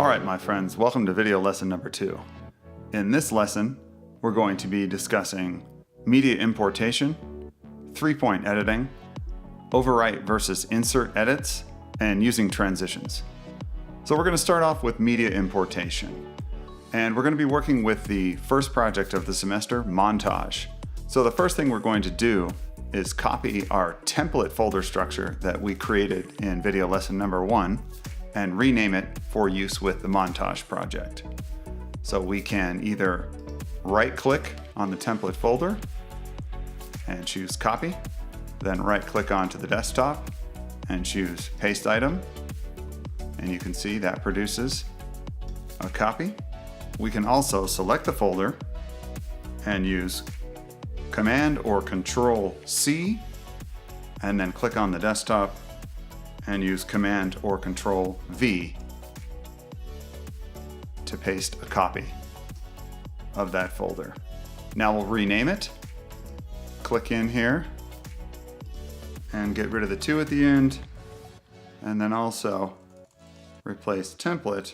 Alright my friends, welcome to video lesson number 2. In this lesson, we're going to be discussing media importation, 3-point editing, overwrite versus insert edits, and using transitions. So we're going to start off with media importation. And we're going to be working with the first project of the semester, montage. So the first thing we're going to do is copy our template folder structure that we created in video lesson number 1 and rename it for use with the montage project. So we can either right-click on the template folder and choose copy, then right-click onto the desktop and choose paste item, and you can see that produces a copy. We can also select the folder and use Command or Control C and then click on the desktop and use Command or Control V to paste a copy of that folder. Now we'll rename it. Click in here and get rid of the 2 at the end, and then also replace template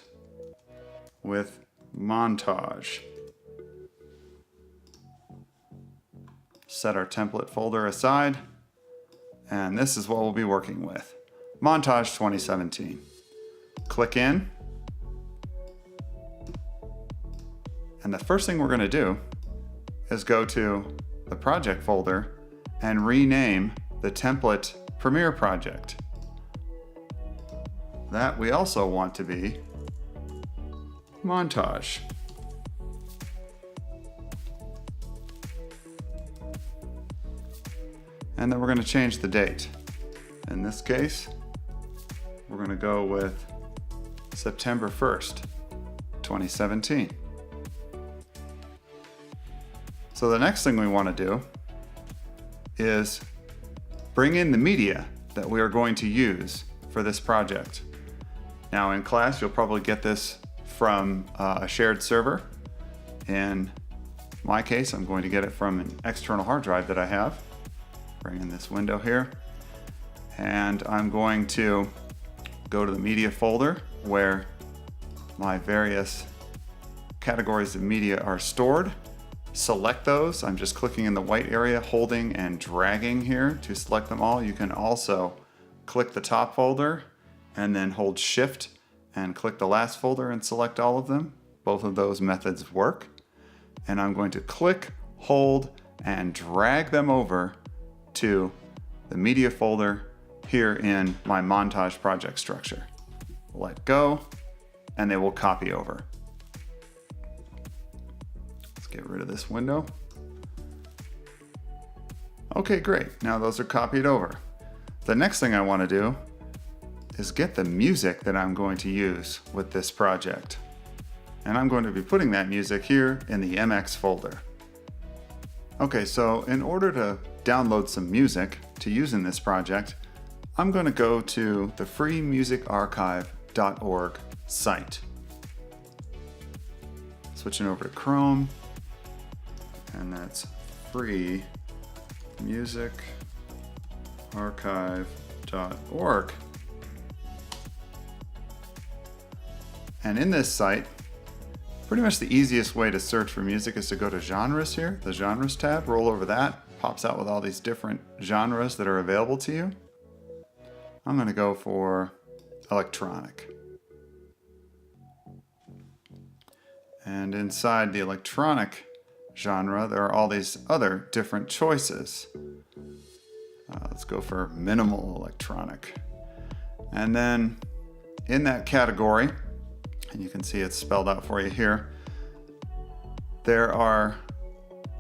with montage. Set our template folder aside, and this is what we'll be working with. Montage 2017. Click in, and the first thing we're going to do is go to the project folder and rename the template Premiere project. That we also want to be montage. And then we're going to change the date. In this case, we're going to go with September 1st, 2017. So the next thing we want to do is bring in the media that we are going to use for this project. Now in class, you'll probably get this from a shared server. In my case, I'm going to get it from an external hard drive that I have. Bring in this window here, and I'm going to go to the media folder where my various categories of media are stored. Select those. I'm just clicking in the white area, holding and dragging here to select them all. You can also click the top folder and then hold Shift and click the last folder and select all of them. Both of those methods work. And I'm going to click, hold, and drag them over to the media folder here in my montage project structure. Let go, and they will copy over. Let's get rid of this window. Okay, great. Now those are copied over. The next thing I want to do is get the music that I'm going to use with this project. And I'm going to be putting that music here in the MX folder. Okay, so in order to download some music to use in this project, I'm going to go to the freemusicarchive.org site. Switching over to Chrome, and that's freemusicarchive.org. And in this site, pretty much the easiest way to search for music is to go to genres here, the genres tab, roll over that, pops out with all these different genres that are available to you. I'm going to go for electronic. And inside the electronic genre, there are all these other different choices. Let's go for minimal electronic. And then in that category, and you can see it's spelled out for you here, there are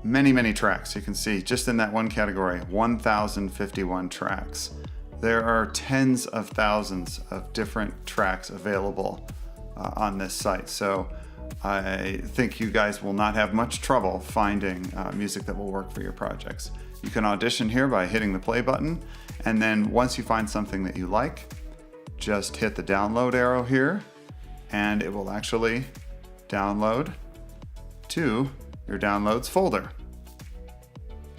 many tracks. You can see just in that one category, 1,051 tracks. There are tens of thousands of different tracks available on this site. So I think you guys will not have much trouble finding music that will work for your projects. You can audition here by hitting the play button, and then once you find something that you like, just hit the download arrow here, and it will actually download to your downloads folder.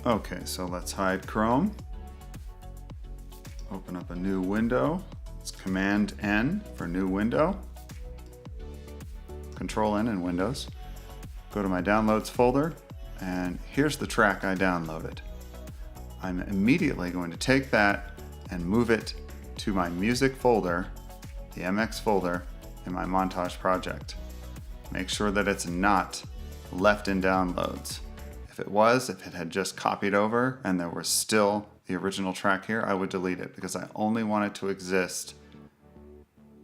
Okay, so let's hide Chrome. Open up a new window. It's Command N for new window. Control N in Windows, go to my Downloads folder, and here's the track I downloaded. I'm immediately going to take that and move it to my music folder, the MX folder, in my montage project. Make sure that it's not left in downloads. If it had just copied over and there was still the original track here, I would delete it because I only want it to exist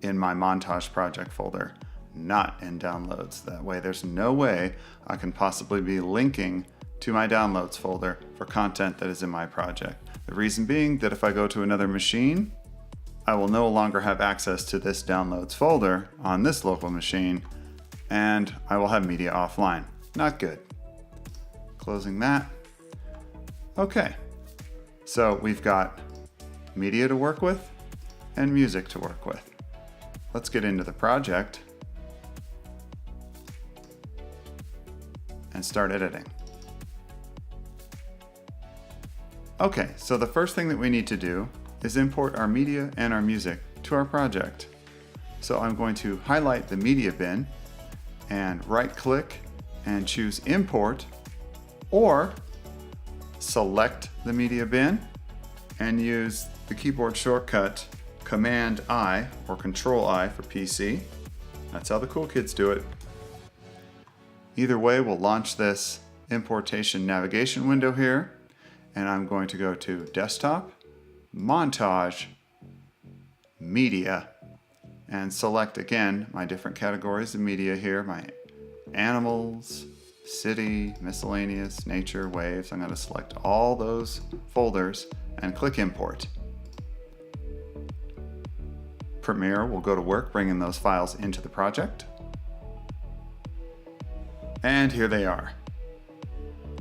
in my montage project folder, not in downloads. That way there's no way I can possibly be linking to my downloads folder for content that is in my project. The reason being that if I go to another machine, I will no longer have access to this downloads folder on this local machine, and I will have media offline. Not good. Closing that. Okay, so we've got media to work with and music to work with. Let's get into the project and start editing. Okay, so the first thing that we need to do is import our media and our music to our project. So I'm going to highlight the media bin and right-click and choose Import, or select the media bin and use the keyboard shortcut Command-I or Control-I for PC. That's how the cool kids do it. Either way, we'll launch this importation navigation window here, and I'm going to go to Desktop, Montage, Media, and select again my different categories of media here, my animals, city, miscellaneous, nature, waves. I'm going to select all those folders and click Import. Premiere will go to work bringing those files into the project. And here they are,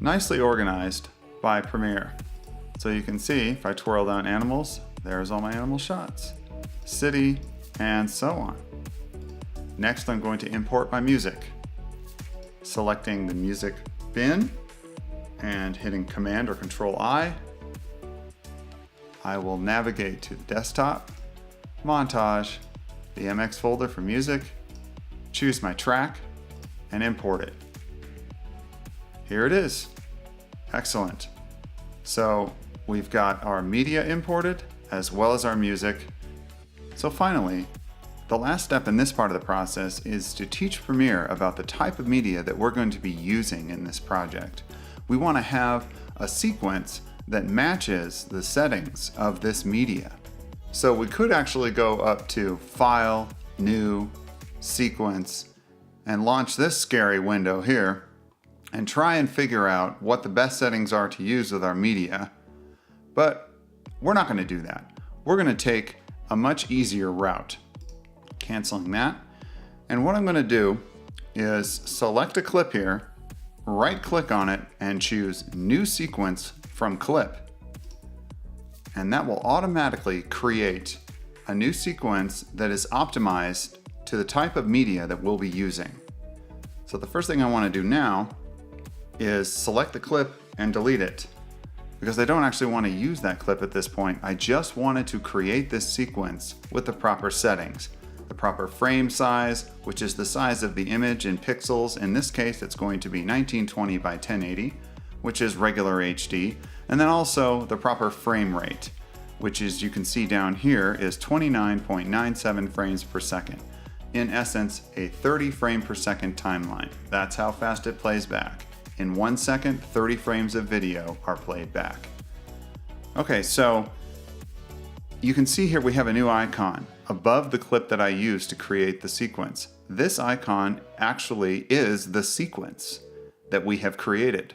nicely organized by Premiere. So you can see if I twirl down animals, there's all my animal shots, city, and so on. Next, I'm going to import my music. Selecting the music bin and hitting Command or Control-I, I will navigate to the desktop, montage, the MX folder for music, choose my track, and import it. Here it is. Excellent. So we've got our media imported as well as our music. So finally, the last step in this part of the process is to teach Premiere about the type of media that we're going to be using in this project. We want to have a sequence that matches the settings of this media. So we could actually go up to File, New, Sequence, and launch this scary window here and try and figure out what the best settings are to use with our media. But we're not going to do that. We're going to take a much easier route. Canceling that. And what I'm going to do is select a clip here, right click on it, and choose New Sequence from Clip. And that will automatically create a new sequence that is optimized to the type of media that we'll be using. So the first thing I want to do now is select the clip and delete it, because I don't actually want to use that clip at this point. I just wanted to create this sequence with the proper settings. The proper frame size, which is the size of the image in pixels. In this case, it's going to be 1920 by 1080, which is regular HD. And then also the proper frame rate, which is, you can see down here, is 29.97 frames per second. In essence, a 30 frame per second timeline. That's how fast it plays back. In 1 second, 30 frames of video are played back. Okay, so you can see here we have a new icon above the clip that I used to create the sequence. This icon actually is the sequence that we have created.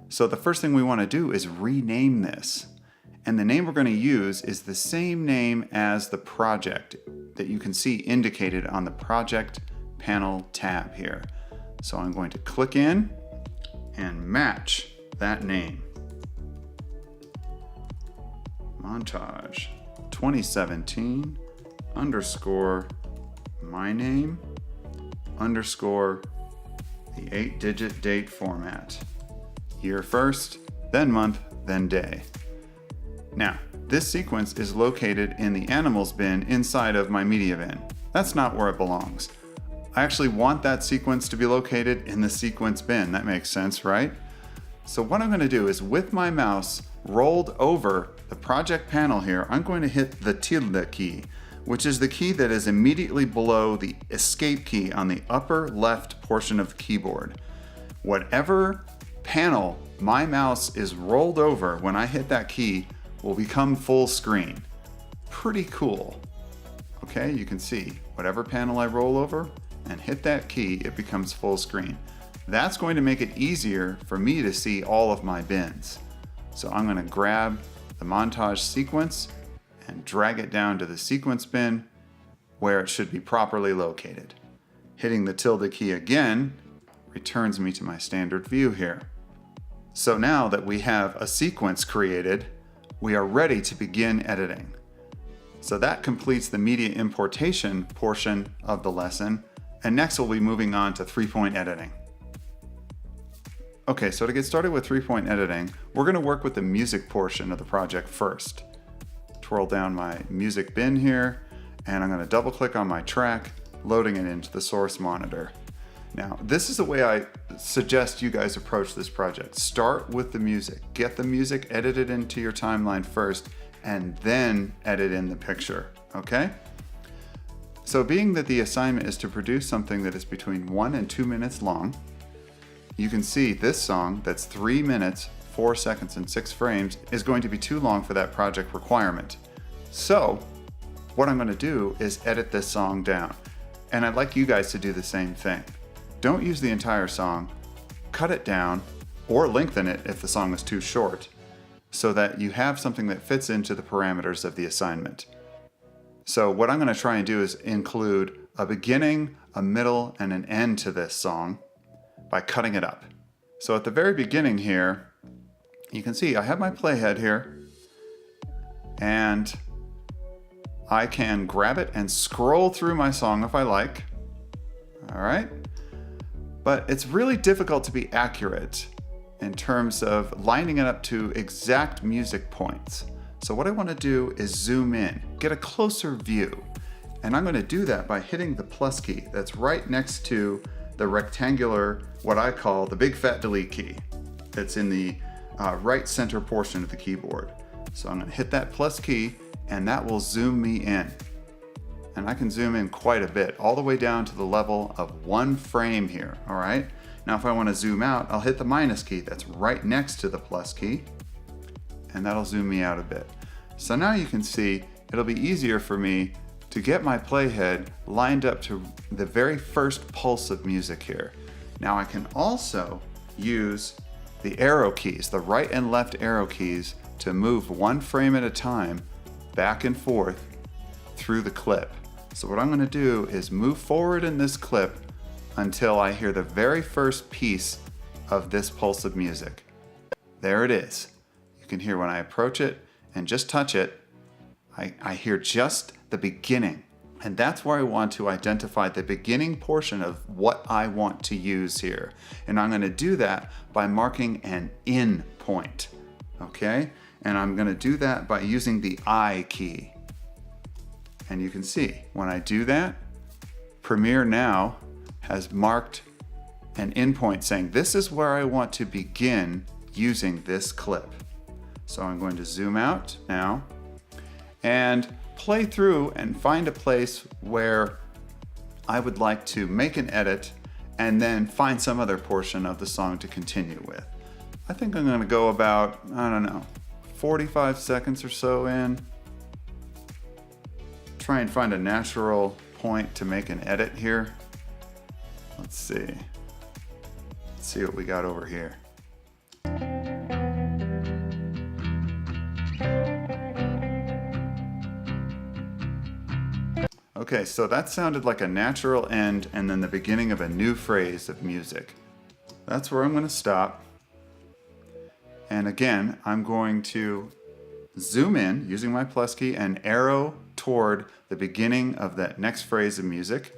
So the first thing we want to do is rename this. And the name we're going to use is the same name as the project that you can see indicated on the Project Panel tab here. So I'm going to click in and match that name. Montage 2017 underscore my name underscore the 8-digit date format. Year first, then month, then day. Now, this sequence is located in the animals bin inside of my media bin. That's not where it belongs. I actually want that sequence to be located in the sequence bin. That makes sense, right? So what I'm going to do is with my mouse rolled over the project panel here, I'm going to hit the tilde key, which is the key that is immediately below the escape key on the upper left portion of the keyboard. Whatever panel my mouse is rolled over when I hit that key will become full screen. Pretty cool. Okay, you can see whatever panel I roll over and hit that key, it becomes full screen. That's going to make it easier for me to see all of my bins. So I'm going to grab the montage sequence and drag it down to the sequence bin where it should be properly located. Hitting the tilde key again returns me to my standard view here. So now that we have a sequence created, we are ready to begin editing. So that completes the media importation portion of the lesson, and next we'll be moving on to 3-point editing. Okay, so to get started with 3-point editing, we're going to work with the music portion of the project first. Twirl down my music bin here, and I'm going to double click on my track, loading it into the source monitor. Now, this is the way I suggest you guys approach this project. Start with the music. Get the music edited into your timeline first, and then edit in the picture, okay? So being that the assignment is to produce something that is between 1 and 2 minutes long, you can see this song that's 3 minutes, 4 seconds, and 6 frames is going to be too long for that project requirement. So what I'm going to do is edit this song down. And I'd like you guys to do the same thing. Don't use the entire song, cut it down, or lengthen it if the song is too short, so that you have something that fits into the parameters of the assignment. So what I'm going to try and do is include a beginning, a middle, and an end to this song by cutting it up. So at the very beginning here, you can see I have my playhead here, and I can grab it and scroll through my song if I like. All right. But it's really difficult to be accurate in terms of lining it up to exact music points. So what I want to do is zoom in, get a closer view. And I'm going to do that by hitting the plus key that's right next to the rectangular, what I call the big fat delete key. That's in the right center portion of the keyboard. So I'm going to hit that plus key, and that will zoom me in. And I can zoom in quite a bit, all the way down to the level of 1 frame here, all right? Now if I want to zoom out, I'll hit the minus key that's right next to the plus key, and that'll zoom me out a bit. So now you can see it'll be easier for me to get my playhead lined up to the very first pulse of music here. Now I can also use the arrow keys, the right and left arrow keys, to move 1 frame at a time back and forth through the clip. So what I'm going to do is move forward in this clip until I hear the very first piece of this pulse of music. There it is. You can hear when I approach it and just touch it, I hear just the beginning. And that's where I want to identify the beginning portion of what I want to use here. And I'm going to do that by marking an in point, okay? And I'm going to do that by using the I key. And you can see when I do that, Premiere now has marked an endpoint saying this is where I want to begin using this clip. So I'm going to zoom out now and play through and find a place where I would like to make an edit and then find some other portion of the song to continue with. I think I'm going to go about, I don't know, 45 seconds or so in. Try and find a natural point to make an edit here. Let's see. Let's see what we got over here. Okay, so that sounded like a natural end and then the beginning of a new phrase of music. That's where I'm going to stop. And again, I'm going to zoom in using my plus key and arrow toward the beginning of that next phrase of music.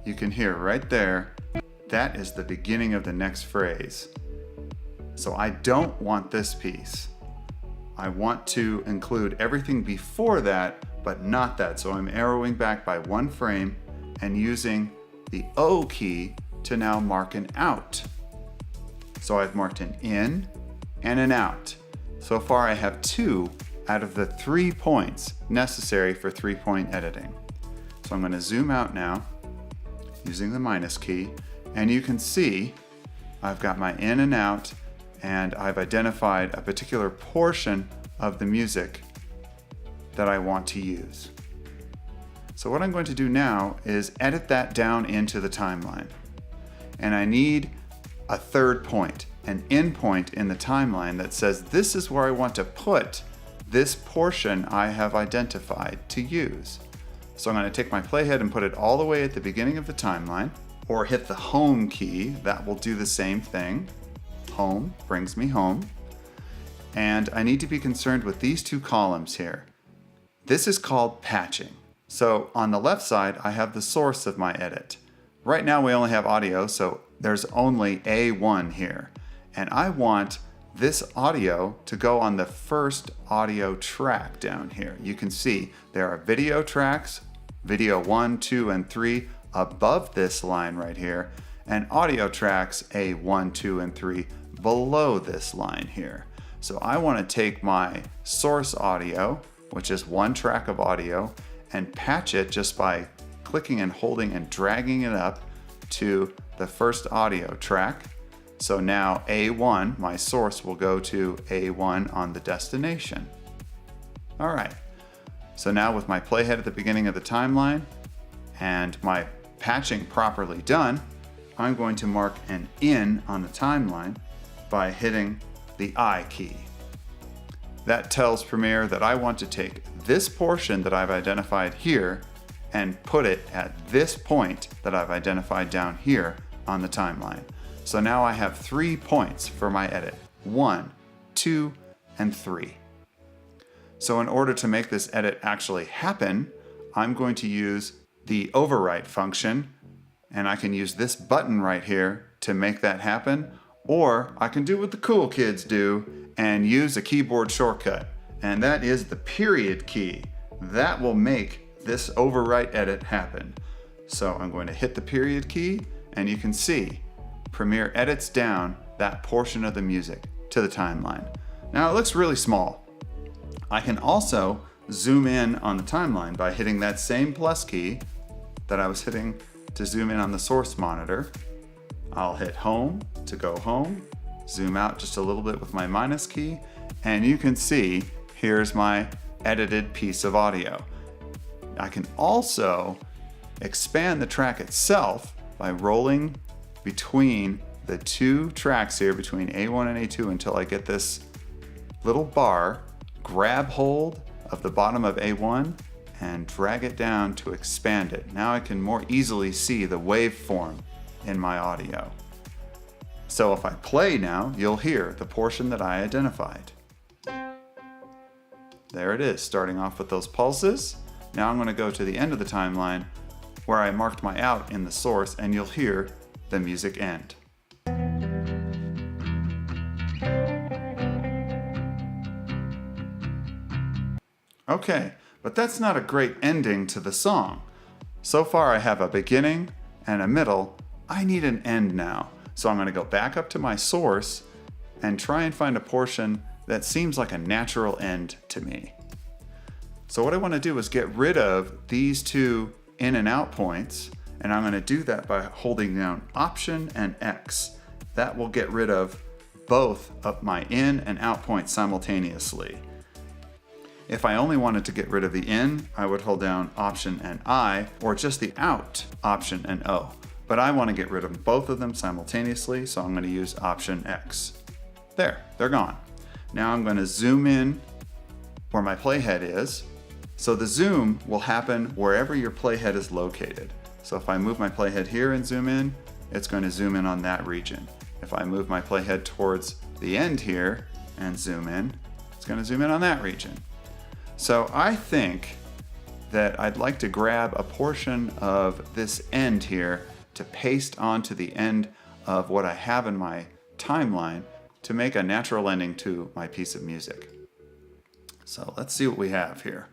You can hear right there, that is the beginning of the next phrase. So I don't want this piece. I want to include everything before that, but not that. So I'm arrowing back by 1 frame and using the O key to now mark an out. So I've marked an in and an out. So far I have 2 out of the 3 points necessary for 3-point editing. So I'm going to zoom out now using the minus key, and you can see I've got my in and out, and I've identified a particular portion of the music that I want to use. So what I'm going to do now is edit that down into the timeline. And I need a 3rd point, an endpoint in the timeline that says this is where I want to put this portion I have identified to use. So I'm going to take my playhead and put it all the way at the beginning of the timeline, or hit the home key. That will do the same thing. Home brings me home. And I need to be concerned with these 2 columns here. This is called patching. So on the left side, I have the source of my edit. Right now we only have audio, so there's only A1 here. And I want this audio to go on the first audio track down here. You can see there are video tracks, video 1, 2, and 3 above this line right here, and audio tracks A1, 2, and 3 below this line here. So I want to take my source audio, which is 1 track of audio, and patch it just by clicking and holding and dragging it up to the first audio track. So now A1, my source, will go to A1 on the destination. All right, so now with my playhead at the beginning of the timeline and my patching properly done, I'm going to mark an in on the timeline by hitting the I key. That tells Premiere that I want to take this portion that I've identified here and put it at this point that I've identified down here on the timeline. So now I have 3 points for my edit: 1, 2, and 3. So in order to make this edit actually happen, I'm going to use the Overwrite function, and I can use this button right here to make that happen, or I can do what the cool kids do and use a keyboard shortcut, and that is the period key. That will make this Overwrite edit happen. So I'm going to hit the period key, and you can see Premiere edits down that portion of the music to the timeline. Now it looks really small. I can also zoom in on the timeline by hitting that same plus key that I was hitting to zoom in on the source monitor. I'll hit home to go home, zoom out just a little bit with my minus key, and you can see here's my edited piece of audio. I can also expand the track itself by rolling between the 2 tracks here, between A1 and A2, until I get this little bar, grab hold of the bottom of A1 and drag it down to expand it. Now I can more easily see the waveform in my audio. So if I play now, you'll hear the portion that I identified. There it is, starting off with those pulses. Now I'm going to go to the end of the timeline where I marked my out in the source, and you'll hear the music end. Okay, but that's not a great ending to the song. So far I have a beginning and a middle. I need an end now. So I'm going to go back up to my source and try and find a portion that seems like a natural end to me. So what I want to do is get rid of these 2 in and out points, and I'm going to do that by holding down Option and X. That will get rid of both of my in and out points simultaneously. If I only wanted to get rid of the in, I would hold down Option and I, or just the out, Option and O. But I want to get rid of both of them simultaneously, so I'm going to use Option X. There, they're gone. Now I'm going to zoom in where my playhead is. So the zoom will happen wherever your playhead is located. So if I move my playhead here and zoom in, it's going to zoom in on that region. If I move my playhead towards the end here and zoom in, it's going to zoom in on that region. So I think that I'd like to grab a portion of this end here to paste onto the end of what I have in my timeline to make a natural ending to my piece of music. So let's see what we have here.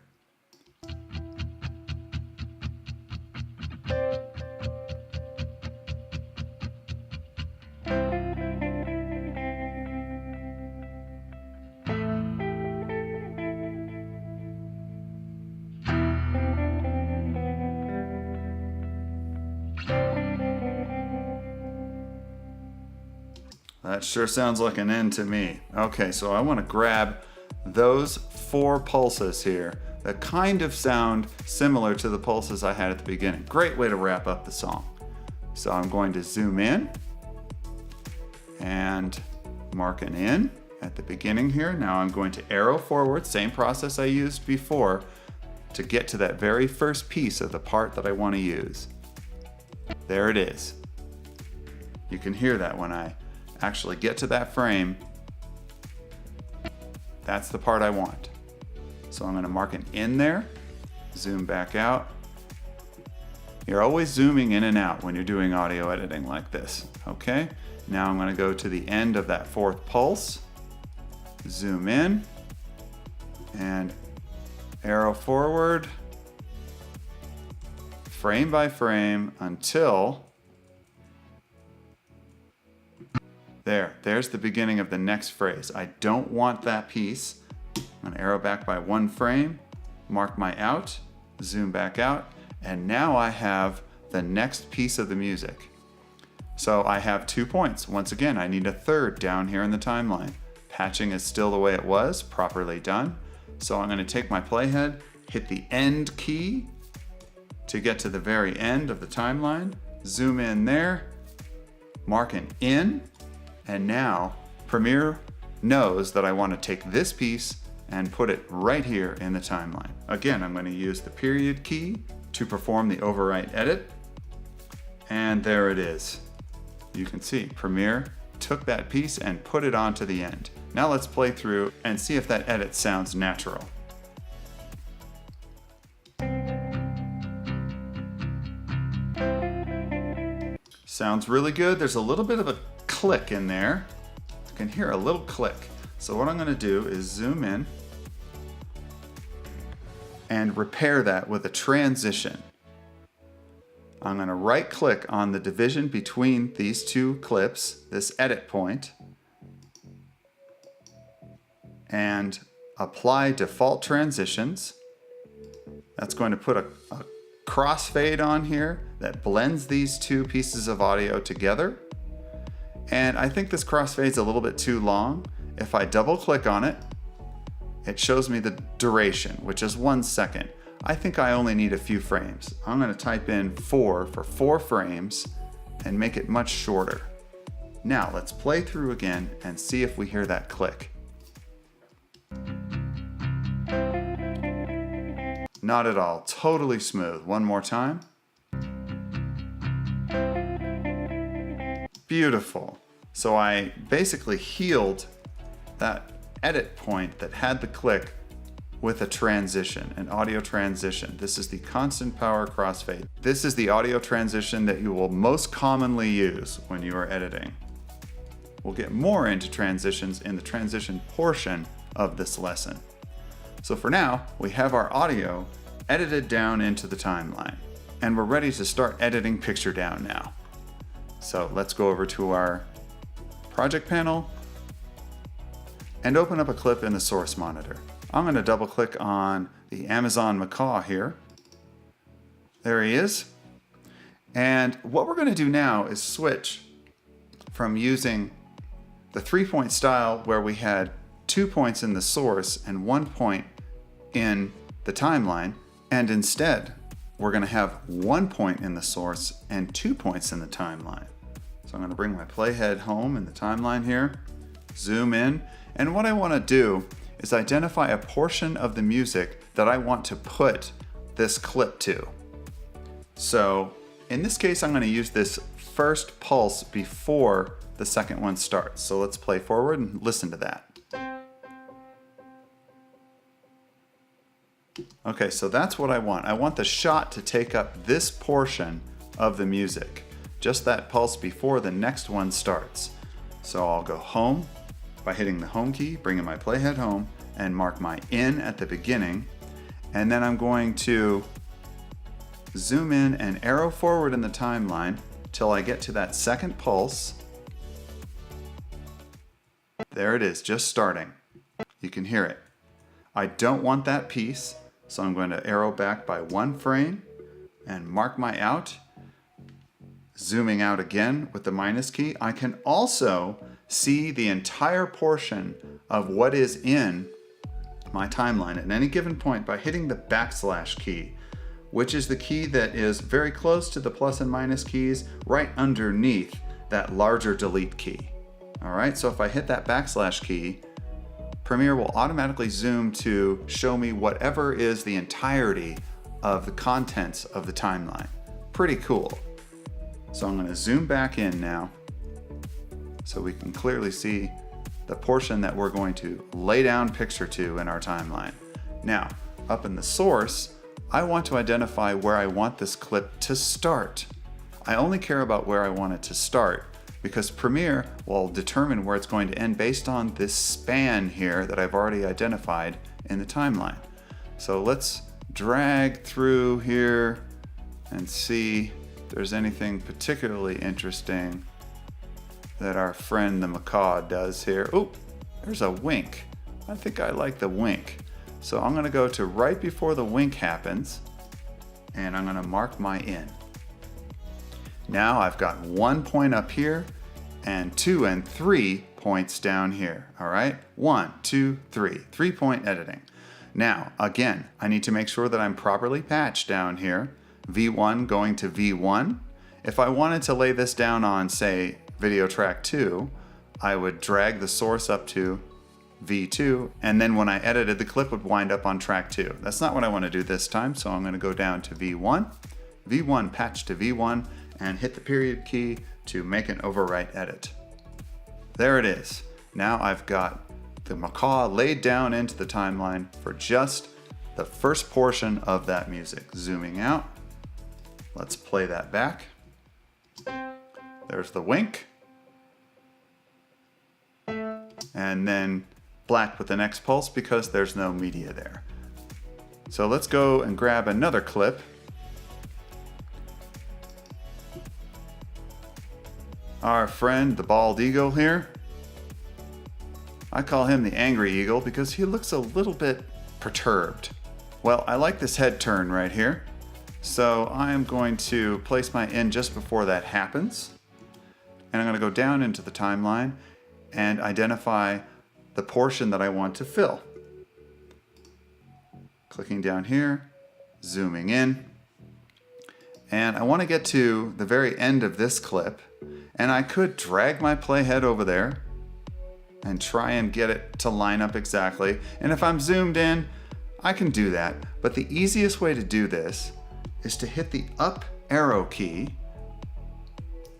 That sure sounds like an end to me. Okay, so I want to grab those 4 pulses here that kind of sound similar to the pulses I had at the beginning. Great way to wrap up the song. So I'm going to zoom in and mark an in at the beginning here. Now I'm going to arrow forward, same process I used before, to get to that very first piece of the part that I want to use. There it is. You can hear that when I actually get to that frame. That's the part I want. So I'm going to mark an in there, zoom back out. You're always zooming in and out when you're doing audio editing like this. Okay, now I'm going to go to the end of that 4th pulse, zoom in, and arrow forward, frame by frame until there's the beginning of the next phrase. I don't want that piece. I'm going to arrow back by 1 frame, mark my out, zoom back out, and now I have the next piece of the music. So I have 2 points. Once again, I need a 3rd down here in the timeline. Patching is still the way it was, properly done. So I'm going to take my playhead, hit the end key to get to the very end of the timeline, zoom in there, mark an in, and now Premiere knows that I want to take this piece and put it right here in the timeline. Again, I'm going to use the period key to perform the overwrite edit. And there it is. You can see Premiere took that piece and put it onto the end. Now let's play through and see if that edit sounds natural. Sounds really good. There's a little bit of a click in there. You can hear a little click. So what I'm going to do is zoom in and repair that with a transition. I'm going to right click on the division between these 2 clips, this edit point, and apply default transitions. That's going to put a crossfade on here that blends these 2 pieces of audio together. And I think this crossfade's a little bit too long. If I double click on it, it shows me the duration, which is 1 second. I think I only need a few frames. I'm going to type in 4 for 4 frames and make it much shorter. Now let's play through again and see if we hear that click. Not at all, totally smooth. One more time. Beautiful. So I basically healed that edit point that had the click with a transition, an audio transition. This is the constant power crossfade. This is the audio transition that you will most commonly use when you are editing. We'll get more into transitions in the transition portion of this lesson. So for now, we have our audio edited down into the timeline, and we're ready to start editing picture down now. So let's go over to our project panel and open up a clip in the source monitor. I'm going to double click on the Amazon macaw here. There he is. And what we're going to do now is switch from using the 3-point style where we had 2 points in the source and 1 point in the timeline, and instead we're going to have 1 point in the source and 2 points in the timeline. So I'm going to bring my playhead home in the timeline here, zoom in, and what I want to do is identify a portion of the music that I want to put this clip to. So in this case, I'm going to use this first pulse before the second one starts. So let's play forward and listen to that. Okay, so that's what I want. I want the shot to take up this portion of the music, just that pulse before the next one starts. So I'll go home by hitting the home key, bringing my playhead home, and mark my in at the beginning. And then I'm going to zoom in and arrow forward in the timeline till I get to that second pulse. There it is, just starting. You can hear it. I don't want that piece, so I'm going to arrow back by 1 frame and mark my out. Zooming out again with the minus key, I can also see the entire portion of what is in my timeline at any given point by hitting the backslash key, which is the key that is very close to the plus and minus keys, right underneath that larger delete key. All right, so if I hit that backslash key, Premiere will automatically zoom to show me whatever is the entirety of the contents of the timeline. Pretty cool. So I'm going to zoom back in now so we can clearly see the portion that we're going to lay down picture to in our timeline. Now, up in the source, I want to identify where I want this clip to start. I only care about where I want it to start because Premiere will determine where it's going to end based on this span here that I've already identified in the timeline. So let's drag through here and see if there's anything particularly interesting that our friend the macaw does here. Oh, there's a wink. I think I like the wink. So I'm going to go to right before the wink happens, and I'm going to mark my in. Now I've got 1 point up here and 2 and 3 points down here. All right, 1, 2, 3, 3-point editing. Now, again, I need to make sure that I'm properly patched down here. V1 going to V1. If I wanted to lay this down on, say, video track 2, I would drag the source up to V2, and then when I edited, the clip would wind up on track 2. That's not what I want to do this time, so I'm going to go down to V1, V1 patch to V1, and hit the period key to make an overwrite edit. There it is. Now I've got the macaw laid down into the timeline for just the first portion of that music. Zooming out, let's play that back. There's the wink. And then black with the next pulse because there's no media there. So let's go and grab another clip. Our friend the bald eagle here. I call him the angry eagle because he looks a little bit perturbed. Well, I like this head turn right here. So I am going to place my in just before that happens. And I'm going to go down into the timeline and identify the portion that I want to fill. Clicking down here, zooming in. And I want to get to the very end of this clip. And I could drag my playhead over there and try and get it to line up exactly. And if I'm zoomed in, I can do that. But the easiest way to do this is to hit the up arrow key,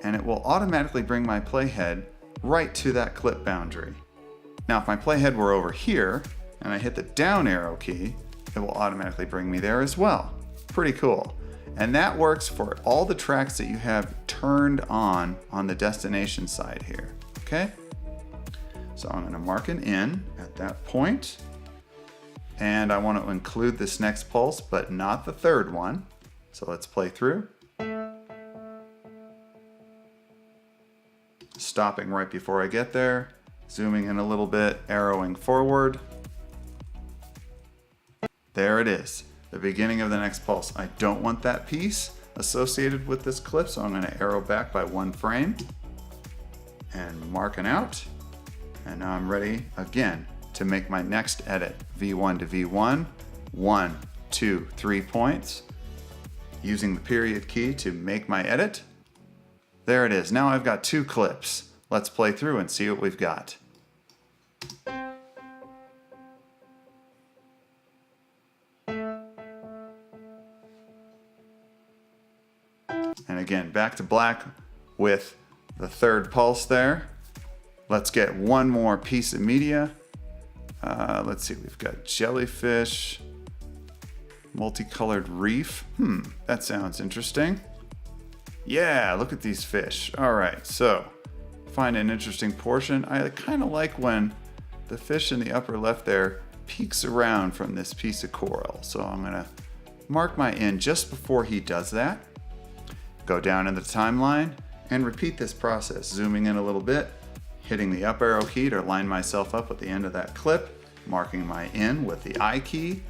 and it will automatically bring my playhead right to that clip boundary. Now, if my playhead were over here and I hit the down arrow key, it will automatically bring me there as well. Pretty cool. And that works for all the tracks that you have turned on the destination side here, okay? So I'm going to mark an in at that point, and I want to include this next pulse, but not the third one. So let's play through. Stopping right before I get there, zooming in a little bit, arrowing forward. There it is, the beginning of the next pulse. I don't want that piece associated with this clip, so I'm going to arrow back by 1 frame and marking out. And now I'm ready again to make my next edit. V1 to V1, 1, 2, 3 points. Using the period key to make my edit. There it is. Now I've got 2 clips. Let's play through and see what we've got. And again, back to black with the third pulse there. Let's get one more piece of media. Let's see, we've got jellyfish, multicolored reef. That sounds interesting. Yeah, look at these fish. All right, so find an interesting portion. I kind of like when the fish in the upper left there peeks around from this piece of coral. So I'm gonna mark my in just before he does that. Go down in the timeline and repeat this process, zooming in a little bit, hitting the up arrow key to line myself up with the end of that clip, marking my in with the I key,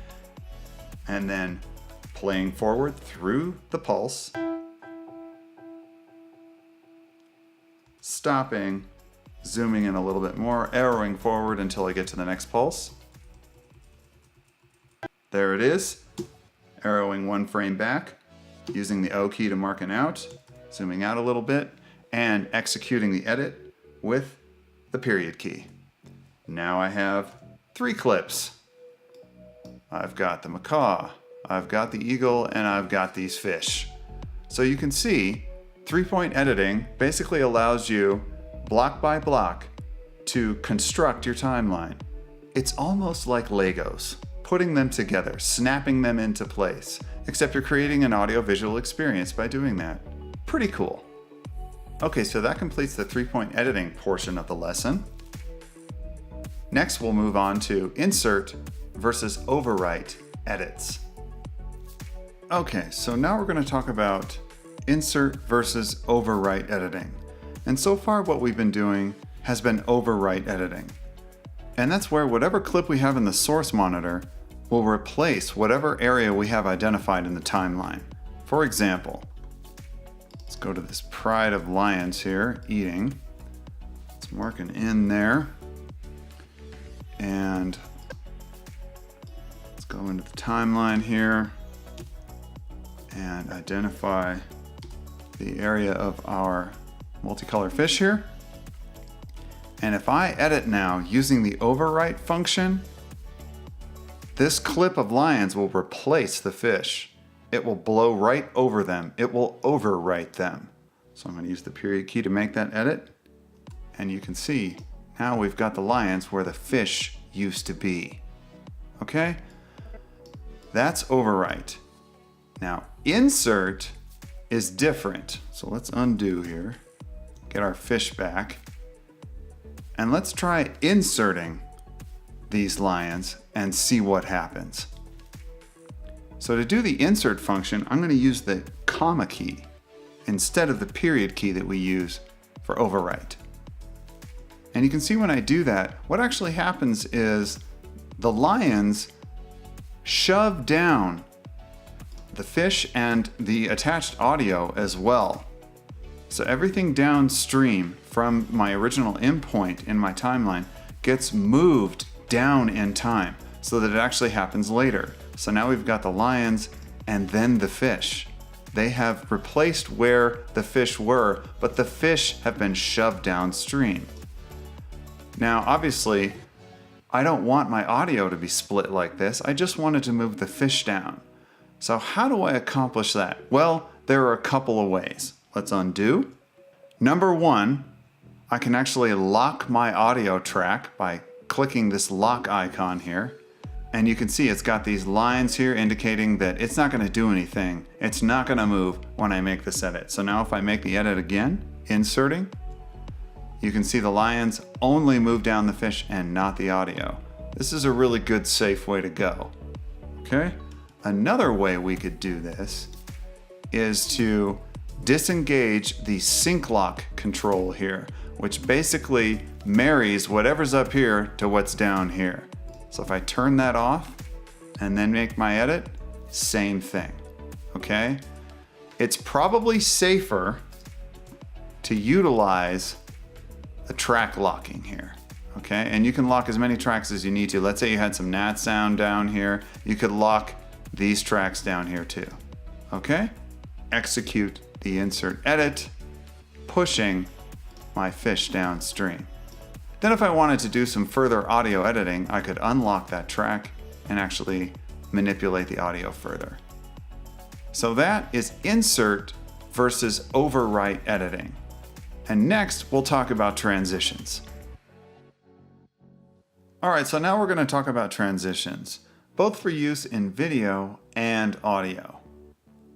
and then playing forward through the pulse, stopping, zooming in a little bit more, arrowing forward until I get to the next pulse. There it is, arrowing one frame back, using the O key to mark an out, zooming out a little bit, and executing the edit with the period key. Now I have 3 clips. I've got the macaw, I've got the eagle, and I've got these fish. So you can see 3-point editing basically allows you, block by block, to construct your timeline. It's almost like Legos, putting them together, snapping them into place, except you're creating an audio-visual experience by doing that. Pretty cool. Okay, so that completes the 3-point editing portion of the lesson. Next, we'll move on to insert versus overwrite edits. Okay, so now we're going to talk about insert versus overwrite editing. And so far what we've been doing has been overwrite editing. And that's where whatever clip we have in the source monitor will replace whatever area we have identified in the timeline. For example, let's go to this pride of lions here, eating. Let's mark an in there. And let's go into the timeline here and identify the area of our multicolor fish here. And if I edit now using the overwrite function, this clip of lions will replace the fish. It will blow right over them. It will overwrite them. So I'm going to use the period key to make that edit. And you can see now we've got the lions where the fish used to be. Okay? That's overwrite. Now, insert is different. So let's undo here, get our fish back, and let's try inserting these lions and see what happens. So to do the insert function, I'm going to use the comma key instead of the period key that we use for overwrite. And you can see when I do that, what actually happens is the lions shove down the fish and the attached audio as well. So everything downstream from my original endpoint in my timeline gets moved down in time so that it actually happens later. So now we've got the lions and then the fish. They have replaced where the fish were, but the fish have been shoved downstream. Now, obviously, I don't want my audio to be split like this. I just wanted to move the fish down. So how do I accomplish that? Well, there are a couple of ways. Let's undo. Number 1, I can actually lock my audio track by clicking this lock icon here. And you can see it's got these lines here indicating that it's not going to do anything. It's not going to move when I make this edit. So now if I make the edit again, inserting, you can see the lions only move down the fish and not the audio. This is a really good, safe way to go. Okay? Another way we could do this is to disengage the sync lock control here, which basically marries whatever's up here to what's down here. So if I turn that off and then make my edit, same thing, okay? It's probably safer to utilize the track locking here, okay? And you can lock as many tracks as you need to. Let's say you had some nat sound down here. You could lock these tracks down here too, okay? Execute the insert edit, pushing my fish downstream. Then if I wanted to do some further audio editing, I could unlock that track and actually manipulate the audio further. So that is insert versus overwrite editing. And next, we'll talk about transitions. All right, so now we're going to talk about transitions, both for use in video and audio.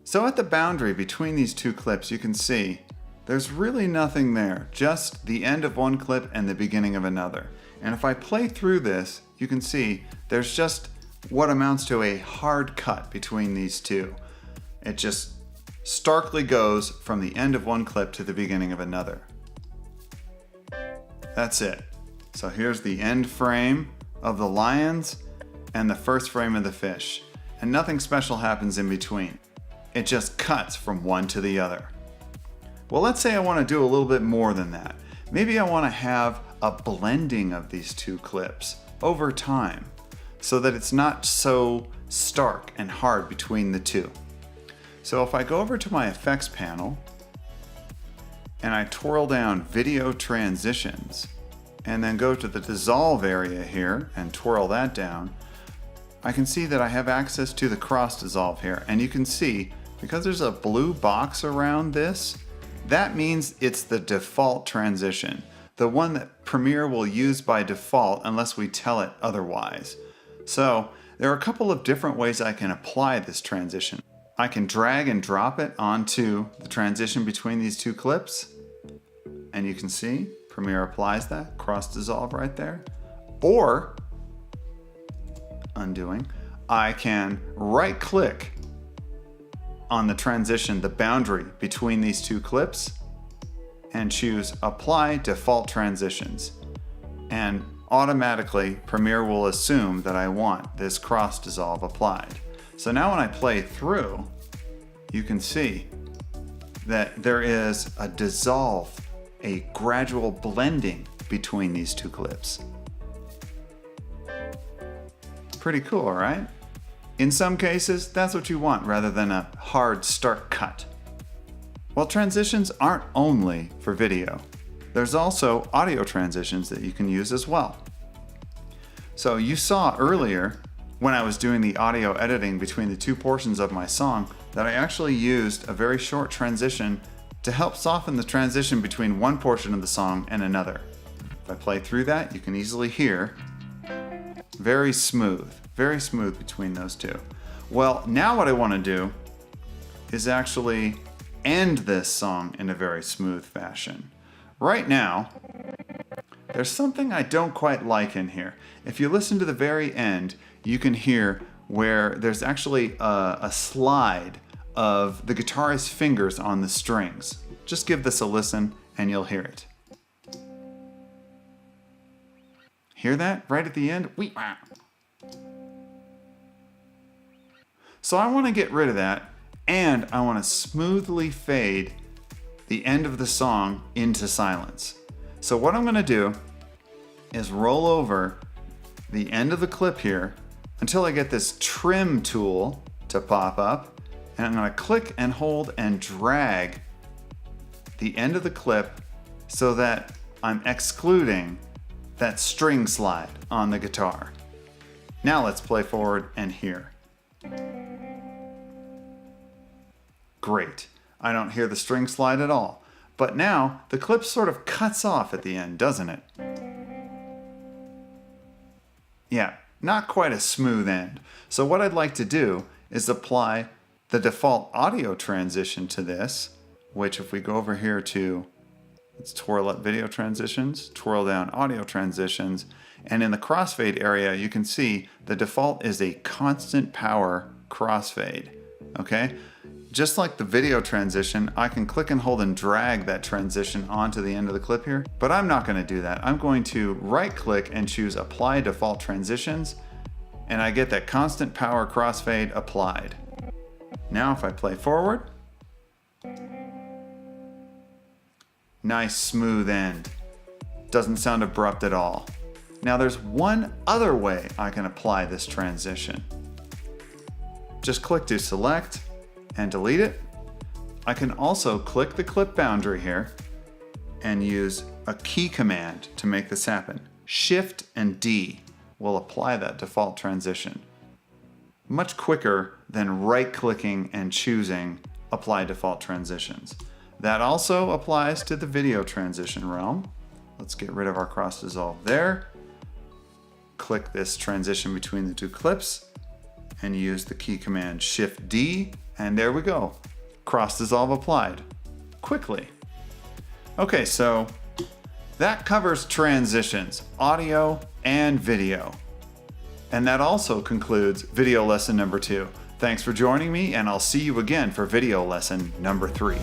So at the boundary between these two clips, you can see there's really nothing there, just the end of one clip and the beginning of another. And if I play through this, you can see There's just what amounts to a hard cut between these two. It just starkly goes from the end of one clip to the beginning of another. That's it. So here's the end frame of the lions and the first frame of the fish. And nothing special happens in between. It just cuts from one to the other. Well, let's say I want to do a little bit more than that. Maybe I want to have a blending of these two clips over time so that it's not so stark and hard between the two. So if I go over to my effects panel and I twirl down video transitions and then go to the dissolve area here and twirl that down, I can see that I have access to the cross dissolve here. And you can see, because there's a blue box around this, that means it's the default transition, the one that Premiere will use by default unless we tell it otherwise. So there are a couple of different ways I can apply this transition. I can drag and drop it onto the transition between these two clips, and you can see Premiere applies that cross dissolve right there. Or, undoing, I can right click on the transition, the boundary between these two clips, and choose Apply Default Transitions. And automatically Premiere will assume that I want this cross dissolve applied. So now when I play through, you can see that there is a dissolve, a gradual blending between these two clips. Pretty cool, right? In some cases, that's what you want rather than a hard, stark cut. Well, transitions aren't only for video. There's also audio transitions that you can use as well. So you saw earlier when I was doing the audio editing between the two portions of my song that I actually used a very short transition to help soften the transition between one portion of the song and another. If I play through that, you can easily hear very smooth between those two. Well, now what I want to do is actually end this song in a very smooth fashion. Right now, there's something I don't quite like in here. If you listen to the very end, you can hear where there's actually a slide of the guitarist's fingers on the strings. Just give this a listen and you'll hear it. Hear that right at the end? So I want to get rid of that, and I want to smoothly fade the end of the song into silence. So what I'm going to do is roll over the end of the clip here until I get this trim tool to pop up, and I'm going to click and hold and drag the end of the clip so that I'm excluding that string slide on the guitar. Now let's play forward and hear. Great. I don't hear the string slide at all. But now the clip sort of cuts off at the end, doesn't it? Yeah, not quite a smooth end. So what I'd like to do is apply the default audio transition to this, which if we go over here to, let's twirl up video transitions, twirl down audio transitions, and in the crossfade area you can see the default is a constant power crossfade, okay? Just like the video transition, I can click and hold and drag that transition onto the end of the clip here, but I'm not going to do that. I'm going to right click and choose Apply Default Transitions, and I get that constant power crossfade applied. Now if I play forward, nice smooth end. Doesn't sound abrupt at all. Now there's one other way I can apply this transition. Just click to select and delete it. I can also click the clip boundary here and use a key command to make this happen. Shift and D will apply that default transition. Much quicker than right-clicking and choosing Apply Default Transitions. That also applies to the video transition realm. Let's get rid of our cross dissolve there. Click this transition between the two clips and use the key command Shift D, and there we go. Cross dissolve applied. Quickly. Okay, so that covers transitions, audio and video. And that also concludes video lesson number 2. Thanks for joining me, and I'll see you again for video lesson number 3.